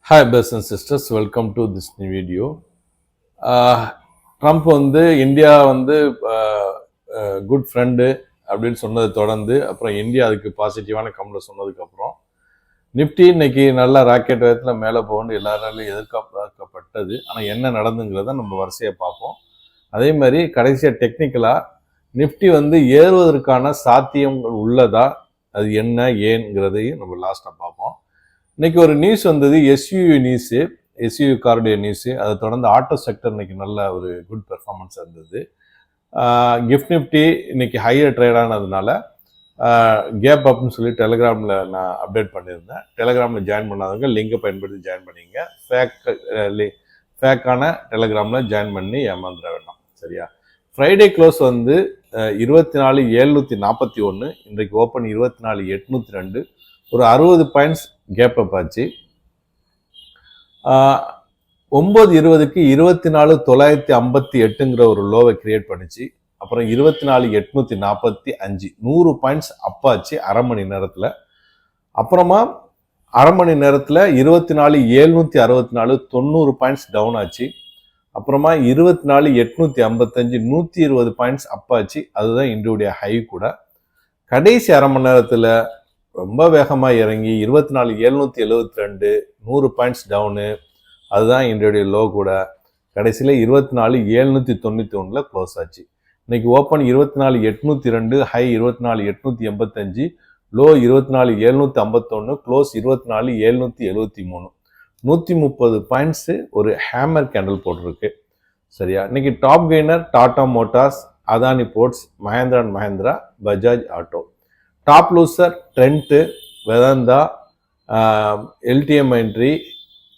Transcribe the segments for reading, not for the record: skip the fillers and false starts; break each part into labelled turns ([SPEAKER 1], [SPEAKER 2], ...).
[SPEAKER 1] Hi brothers and sisters, welcome to this new video. Trump India good friend அப்படின்னு சொன்னதை தொடர்ந்து அப்புறம் India அதுக்கு பாசிட்டிவான கமெண்ட் சொன்னதுக்கப்புறம் நிஃப்டி இன்னைக்கு நல்லா ராக்கெட் வேகத்தில் மேலே போகணும்னு எல்லாராலையும் எதிர்பார்க்கப்பட்டது. ஆனால் என்ன நடந்துங்கிறத நம்ம வரிசையாக பார்ப்போம். அதே மாதிரி கடைசியாக டெக்னிக்கலாக நிஃப்டி ஏறுவதற்கான சாத்தியங்கள் உள்ளதா, அது என்ன ஏன்ங்கிறதையும் நம்ம லாஸ்ட்டாக பார்ப்போம். இன்னைக்கு ஒரு நியூஸ் வந்தது, எஸ்யூ காருடைய நியூஸு. அதை தொடர்ந்து ஆட்டோ செக்டர் இன்னைக்கு நல்ல ஒரு குட் பெர்ஃபார்மன்ஸ் இருந்தது. கிஃப்ட் நிஃப்டி இன்னைக்கு ஹையர் ட்ரேட் ஆனதுனால கேப் அப்னு சொல்லி டெலிகிராமில் நான் அப்டேட் பண்ணியிருந்தேன். டெலிகிராமில் ஜாயின் பண்ணாதவங்க லிங்கை பயன்படுத்தி ஜாயின் பண்ணிங்க. ஃபேக்கான டெலிகிராமில் ஜாயின் பண்ணி ஏமாந்துட வேண்டாம், சரியா? ஃப்ரைடே க்ளோஸ் 24,741, இன்றைக்கு ஓப்பன் 24,802, ஒரு 60 பாயிண்ட்ஸ் கேப் அப் ஆச்சு. 9:20க்கு 24,958ங்கிற ஒரு லோவை கிரியேட் பண்ணிச்சு. அப்புறம் 24,845, 100 பாயிண்ட்ஸ் அப்பாச்சு அரை மணி நேரத்தில். அப்புறமா அரை மணி நேரத்தில் 24,764, 90 பாயிண்ட்ஸ் டவுன் ஆச்சு. அப்புறமா 24,855, 120 பாயிண்ட்ஸ் அப்பாச்சு. அதுதான் இன்றைய ஹை கூட. கடைசி அரை மணி நேரத்தில் ரொம்ப வேகமாக இறங்கி 24,772, 100 பாயிண்ட்ஸ் டவுனு. அதுதான் இன்றைய லோ கூட. கடைசியில் 24,791 க்ளோஸ் ஆச்சு. இன்னைக்கு open 24,802, high 24,885, low 24,751, close 24,773, 130 points ஒரு ஹேமர் கேண்டில் போட்டிருக்கு, சரியா? இன்னைக்கு top gainer Tata Motors, Adani Ports, Mahindra and Mahindra, Bajaj Auto. Top loser Trent, Vedanta, எல்டிஎம் என்ட்ரி,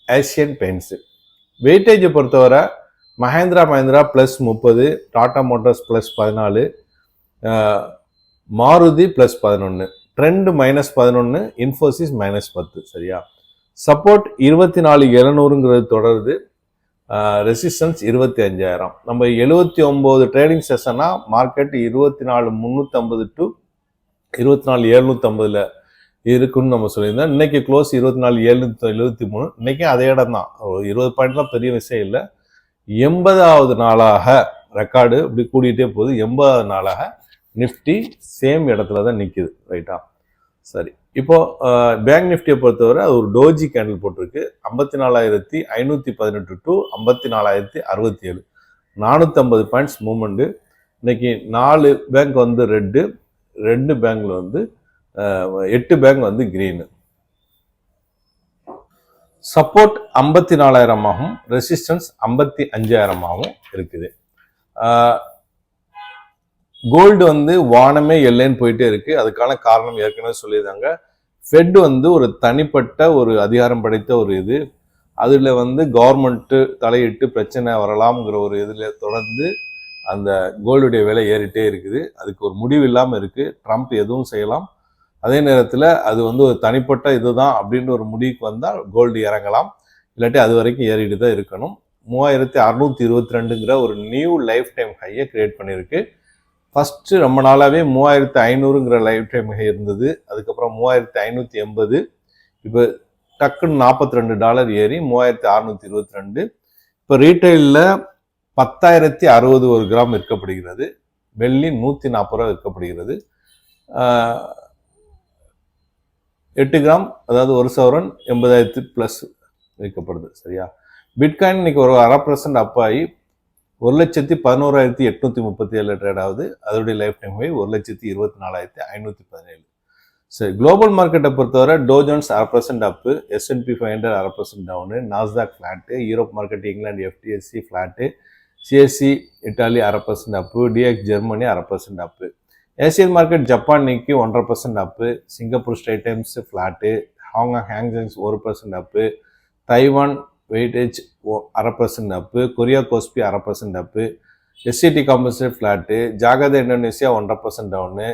[SPEAKER 1] ஏசியன் பெயிண்ட்ஸு. வெயிட்டேஜை பொறுத்தவரை மஹேந்திரா +30, டாடா மோட்டார்ஸ் +14, மாருதி +11, ட்ரெண்ட் -11, இன்ஃபோசிஸ் -10, சரியா? சப்போர்ட் 24,700ங்கிறது தொடருது. ரெசிஸ்டன்ஸ் 25,000. நம்ம 79 ட்ரேடிங் செஷனாக மார்க்கெட் 24,350 டு 24,750 இருக்குன்னு நம்ம சொல்லியிருந்தோம். இன்னைக்கு க்ளோஸ் 24,773. இன்னைக்கு அதே இடம் தான், 20 பாயிண்ட்லாம் பெரிய விஷயம் இல்லை. 80வது நாளாக ரெக்கார்டு இப்படி கூட்டிகிட்டே போகுது. 80வது நாளாக நிஃப்டி சேம் இடத்துல தான் நிற்கிது, ரைட்டா? சரி, இப்போ பேங்க் நிஃப்டியை பொறுத்தவரை அது ஒரு டோஜி கேண்டில் போட்டிருக்கு. 54,518 டு 54,067, 450 பாயிண்ட்ஸ் மூவ்மெண்ட்டு. இன்னைக்கு 4 பேங்க் ரெட்டு, 2 பேங்க்ல 8 பேங்க் கிரீனு. சப்போர்ட் 54,000ஆகவும் ரெசிஸ்டன்ஸ் 55,000ஆகவும் இருக்குது. கோல்டு வானமே எல்லைன்னு போயிட்டே இருக்கு. அதுக்கான காரணம் ஏற்கனவே சொல்லியிருந்தாங்க. ஃபெட் ஒரு தனிப்பட்ட ஒரு அதிகாரம் படைத்த ஒரு இது. அதில் கவர்மெண்ட்டு தலையிட்டு பிரச்சனை வரலாம்ங்கிற ஒரு இதில் தொடர்ந்து அந்த கோல்டுடைய விலை ஏறிட்டே இருக்குது. அதுக்கு ஒரு முடிவு இல்லாமல் இருக்குது. ட்ரம்ப் எதுவும் செய்யலாம். அதே நேரத்தில் அது ஒரு தனிப்பட்ட இதுதான் அப்படின்ற ஒரு முடிவுக்கு வந்தால் கோல்டு இறங்கலாம். இல்லாட்டி அது வரைக்கும் ஏறிட்டு தான் இருக்கணும். 3,622ங்கிற ஒரு நியூ லைஃப் டைம் ஹையை கிரியேட் பண்ணியிருக்கு. ஃபஸ்ட்டு ரொம்ப நாளாகவே 3,500ங்கிற லைஃப் டைம் ஹை இருந்தது. அதுக்கப்புறம் 3,580, இப்போ டக்குன்னு $42 ஏறி 3,622. இப்போ ரீட்டைலில் 10,060 ஒரு கிராம் விற்கப்படுகிறது. வெள்ளி 140 ரூபா விற்கப்படுகிறது. 8 கிராம், அதாவது 1 சவரன் 80,000 ப்ளஸ் விற்கப்படுது, சரியா? பிட்காயின் இன்னைக்கு ஒரு 0.5% அப் ஆகி 1,11,837 ட்ரேட் ஆகுது. அதோடைய லைஃப் டைம் ஹை 1,24,517. சரி, குளோபல் மார்க்கெட்டை பொறுத்தவரை Dow Jones 0.5% up, S&P 500 0.5% down, Nasdaq flat, Europe market இங்கிலாந்து FTSE flat, CSE Italy 0.5% up, DX Germany 0.5% up. Asian market Japan இன்னைக்கு 1.5% up, Singapore Straits Times flat, Hong Kong Hang Seng 1% up, Taiwan weightage 0.5% up, Korea KOSPI 0.5% up, SCT composite flat, Jakarta Indonesia 1.5% down,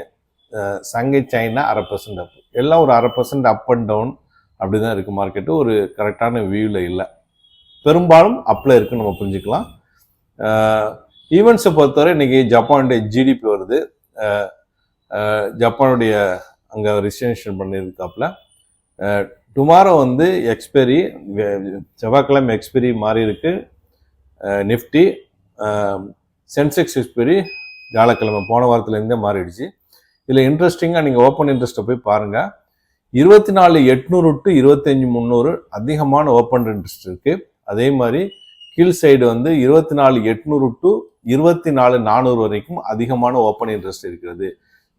[SPEAKER 1] Shanghai China 0.5% up. எல்லாம் ஒரு 0.5% up and down அப்படி தான் இருக்குது market. ஒரு கரெக்டான வியூவில் இல்லை, பெரும்பாலும் அப்பில் இருக்குன்னு நம்ம புரிஞ்சுக்கலாம். ஈவெண்ட்ஸை பொறுத்தவரை இன்னைக்கு ஜப்பானுடைய ஜிடிபி வருது. ஜப்பானுடைய அங்கே ரிஜிஸ்ட்ரேஷன் பண்ணியிருக்காப்புல டுமாரோ வந்து எக்ஸ்பைரி, செவ்வாய்க்கிழமை எக்ஸ்பைரி மாறி இருக்கு. நிஃப்டி சென்செக்ஸ் எக்ஸ்பைரி வியாழக்கிழமை போன வாரத்துலேருந்தே மாறிடுச்சு. இதில் இன்ட்ரெஸ்டிங்காக நீங்கள் ஓப்பன் இன்ட்ரெஸ்ட்டை போய் பாருங்கள். 24,800 டு 25,300 அதிகமான ஓப்பன் இன்ட்ரெஸ்ட் இருக்குது. அதே மாதிரி கீழ் சைடு வந்து 24,800 டு 24,400 வரைக்கும் அதிகமான ஓப்பன் இன்ட்ரெஸ்ட் இருக்கிறது.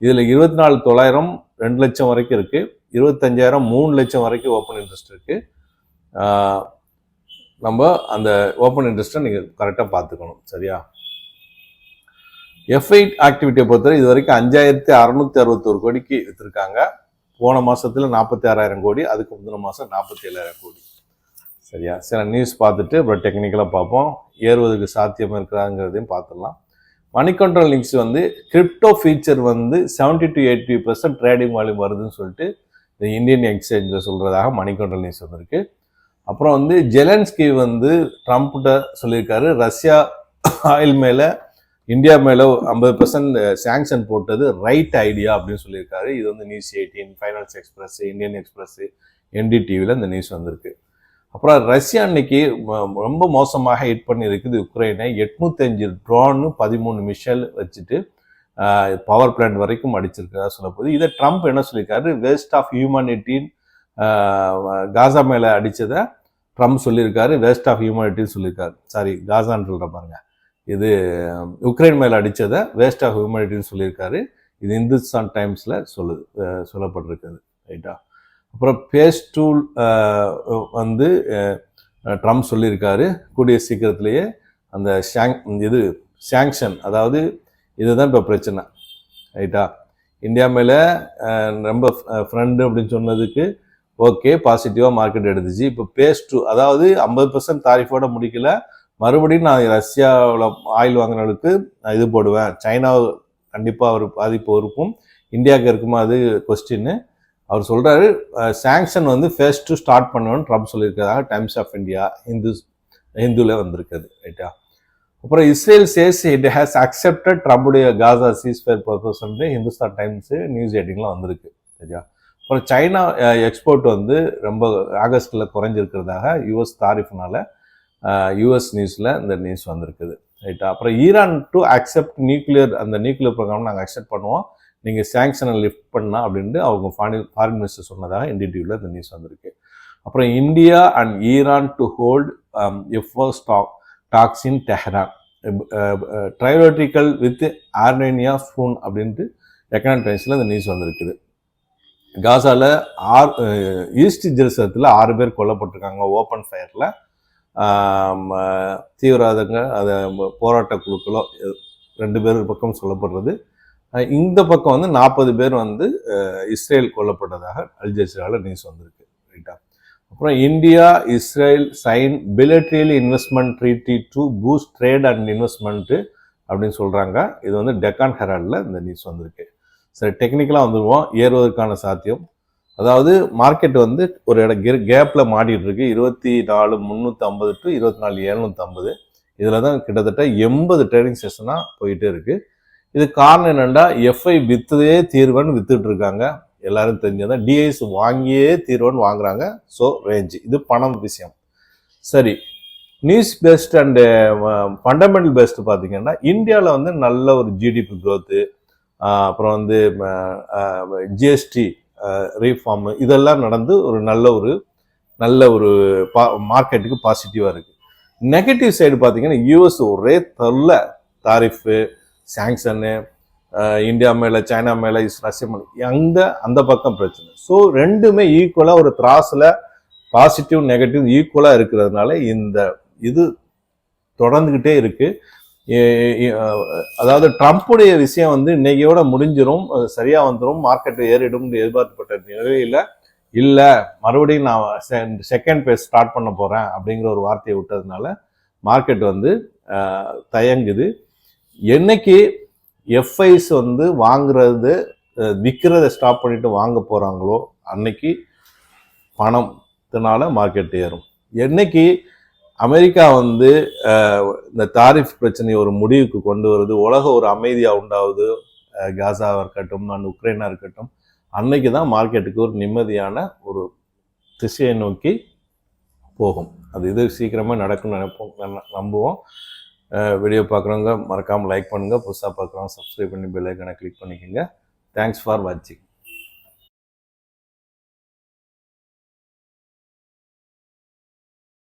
[SPEAKER 1] இதில் 24,900 2 லட்சம் வரைக்கும் இருக்குது. 25,000 3 லட்சம் வரைக்கும் ஓப்பன் இன்ட்ரெஸ்ட் இருக்குது. நம்ம அந்த ஓப்பன் இன்ட்ரெஸ்ட்டை நீங்கள் கரெக்டாக பார்த்துக்கணும். சரியா? F8 ஆக்டிவிட்டியை பொறுத்தவரை இது வரைக்கும் 5,661 கோடிக்கு விற்றுருக்காங்க. போன மாதத்தில் 46,000 கோடி, அதுக்கு முந்தின மாதம் 47,000 கோடி. சரியா? சில நியூஸ் பார்த்துட்டு அப்புறம் டெக்னிக்கலாக பார்ப்போம். ஏறுவதற்கு சாத்தியம் இருக்கிறாங்கிறதையும் பார்த்துடலாம். மணி கண்ட்ரோல் லிங்க்ஸ் வந்து கிரிப்டோ ஃபீச்சர் வந்து 70 to 80% ட்ரேடிங் வால்யூம் வருதுன்னு சொல்லிட்டு இந்த இந்தியன் எக்ஸ்சேஞ்சில் சொல்கிறதாக மணி கண்ட்ரோல் நியூஸ் வந்திருக்கு. அப்புறம் வந்து ஜெலன்ஸ்கி வந்து ட்ரம்ப்கிட்ட சொல்லியிருக்காரு, ரஷ்யா ஆயில் மேலே இந்தியா மேலே 50% சாங்ஷன் போட்டது ரைட் ஐடியா அப்படின்னு சொல்லியிருக்காரு. இது வந்து news 18, finance express, Indian express, NDTVயில் இந்த நியூஸ் வந்திருக்கு. அப்புறம் ரஷ்யா அன்னைக்கு ரொம்ப மோசமாக ஹிட் பண்ணியிருக்குது உக்ரைனை. 805 ட்ரோனு 13 மிசைல் வச்சுட்டு பவர் பிளான்ட் வரைக்கும் அடிச்சிருக்கிறதா சொல்லப்போகுது. இதை ட்ரம்ப் என்ன சொல்லியிருக்காரு, வேஸ்ட் ஆஃப் ஹியூமனிட்டின்னு காசா மேலே அடித்ததை ட்ரம்ப் சொல்லியிருக்காரு, வேஸ்ட் ஆஃப் ஹியூமனிட்டின்னு சொல்லியிருக்காரு. சாரி, காசான்னு சொல்கிற பாருங்க, இது உக்ரைன் மேலே அடித்ததை வேஸ்ட் ஆஃப் ஹியூமனிட்டின்னு சொல்லியிருக்காரு. இது இந்துஸ்தான் டைம்ஸில் சொல்லப்பட்டிருக்குது. ரைட்டா? அப்புறம் பேஸ் டூல் வந்து ட்ரம்ப் சொல்லியிருக்காரு, கூடிய சீக்கிரத்திலேயே அந்த சாங்ஷன், அதாவது இதுதான் இப்போ பிரச்சனை. ரைட்டா? இந்தியா மேலே ரொம்ப ஃப்ரெண்டு அப்படின்னு சொன்னதுக்கு ஓகே, பாசிட்டிவாக மார்க்கெட் எடுத்துச்சு. இப்போ பேஸ் டூ, அதாவது 50% தாரிஃபோட முடிக்கல, மறுபடியும் நான் ரஷ்யாவில் ஆயில் வாங்கினவங்களுக்கு நான் இது போடுவேன், சைனா கண்டிப்பாக ஒரு பாதிப்பு இருக்கும், இந்தியாவுக்கு இருக்குமா அது கொஸ்டின்னு அவர் சொல்கிறாரு. சாங்ஷன் வந்து ஃபேஸ் டூ ஸ்டார்ட் பண்ணுவேன்னு ட்ரம்ப் சொல்லியிருக்கிறதாக டைம்ஸ் ஆஃப் இந்தியா ஹிந்துவில் வந்திருக்குது. ரைட்டா? அப்புறம் Israel says it has accepted ட்ரம்புடைய காசா சீஸ்ஃபயர் பர்பஸ் வந்து ஹிந்துஸ்தான் டைம்ஸு நியூஸ் 18லாம் வந்திருக்கு. சரியா? அப்புறம் சைனா எக்ஸ்போர்ட் வந்து ரொம்ப ஆகஸ்டில் குறைஞ்சிருக்கிறதாக யூஎஸ் தாரிஃப்னால யூஎஸ் நியூஸில் இந்த நியூஸ் வந்திருக்குது. ரைட்டா? அப்புறம் ஈரான் டு அக்செப்ட் நியூக்ளியர், அந்த நியூக்ளியர் ப்ரோக்ராம் நாங்கள் அக்செப்ட் பண்ணுவோம், நீங்கள் சாங்ஷனை லிஃப்ட் பண்ணா அப்படின்ட்டு அவங்க ஃபாரின் மினிஸ்டர் சொன்னதாக NDTVயில் இந்த நியூஸ் வந்திருக்கு. அப்புறம் India and Iran to hold F4 talks in Tehran, trilateral with Armenia soon அப்படின்ட்டு எக்கனாமிக் டைம்ஸில் இந்த நியூஸ் வந்திருக்குது. காசாவில் ஈஸ்ட் ஜெருசலத்தில் 6 பேர் கொல்லப்பட்டிருக்காங்க ஓப்பன் ஃபயரில். தீவிரவாதங்க அதை போராட்ட குழுக்களோ 2 பேர் பக்கம் சொல்லப்படுறது. இந்த பக்கம் வந்து 40 பேர் வந்து இஸ்ரேல் கொல்லப்பட்டதாக அல்ஜசீராவில் நியூஸ் வந்திருக்கு. ரைட்டா? அப்புறம் India Israel sign bilateral investment treaty to boost trade and investment அப்படின்னு சொல்கிறாங்க. இது வந்து டெக்கான் ஹெரால்டில் இந்த நியூஸ் வந்திருக்கு. சரி, டெக்னிக்கலாக வந்துடுவோம். ஏறுவதற்கான சாத்தியம், அதாவது மார்க்கெட் வந்து ஒரு கேப்பில் மாட்டிகிட்டு இருக்கு. 24,350 டு 24,750. இதில் தான் கிட்டத்தட்ட 80 ட்ரேடிங் செஷனாக போயிட்டே இருக்குது. இது காரணம் என்னென்னா, எஃப்ஐ விற்றதே தீர்வன் வித்துட்டு இருக்காங்க. எல்லாரும் தெரிஞ்சதான். டிஐஸ் வாங்கியே தீர்வன் வாங்குறாங்க. ஸோ ரேஞ்சு இது பணம் விஷயம். சரி, news based and fundamental based பார்த்தீங்கன்னா இந்தியாவில் வந்து நல்ல ஒரு ஜிடிபி க்ரோத்து, அப்புறம் வந்து ஜிஎஸ்டி ரீஃபார்மு இதெல்லாம் நடந்து ஒரு நல்ல ஒரு மார்க்கெட்டுக்கு பாசிட்டிவாக இருக்குது. நெகட்டிவ் சைடு பார்த்தீங்கன்னா யூஎஸ் ஒரே தொல்லை, தாரிஃபு, சாங்ஷனு, இந்தியா மேலே, சைனா மேலே, ரஷ்யா மேலே, அந்த பக்கம் பிரச்சனை. ஸோ ரெண்டுமே ஈக்குவலாக ஒரு த்ராஸில் பாசிட்டிவ் நெகட்டிவ் ஈக்குவலாக இருக்கிறதுனால இந்த இது தொடர்ந்துக்கிட்டே இருக்குது. அதாவது ட்ரம்ப்புடைய விஷயம் வந்து இன்னையோட முடிஞ்சிடும், சரியாக வந்துடும், மார்க்கெட்டு ஏறிடும் எதிர்பார்க்கப்பட்ட நிலையில் இல்லை, மறுபடியும் நான் செகண்ட் பேஸ் ஸ்டார்ட் பண்ண போகிறேன் அப்படிங்கிற ஒரு வார்த்தையை விட்டதுனால மார்க்கெட் வந்து தயங்குது. என்னைக்கு எஃப்ஐஸ் வந்து வாங்குறது விற்கிறத ஸ்டாப் பண்ணிட்டு வாங்க போகிறாங்களோ அன்னைக்கு பணத்தினால மார்க்கெட் ஏறும். என்னைக்கு அமெரிக்கா வந்து இந்த தாரிஃப் பிரச்சனையை ஒரு முடிவுக்கு கொண்டு வருது, உலக ஒரு அமைதியாக உண்டாகுது, காசாவாக இருக்கட்டும், உக்ரைனாக இருக்கட்டும், அன்னைக்கு தான் மார்க்கெட்டுக்கு ஒரு நிம்மதியான ஒரு திசையை நோக்கி போகும். அது இது சீக்கிரமாக நடக்கும்னு நம்புவோம். வீடியோ பார்க்குறவங்க மறக்காமல் லைக் பண்ணுங்கள், புதுசாக பார்க்குறவங்க சப்ஸ்கிரைப் பண்ணி பெல் ஐக்கானை கிளிக் பண்ணிக்கோங்க. தேங்க்ஸ் ஃபார் வாட்சிங்.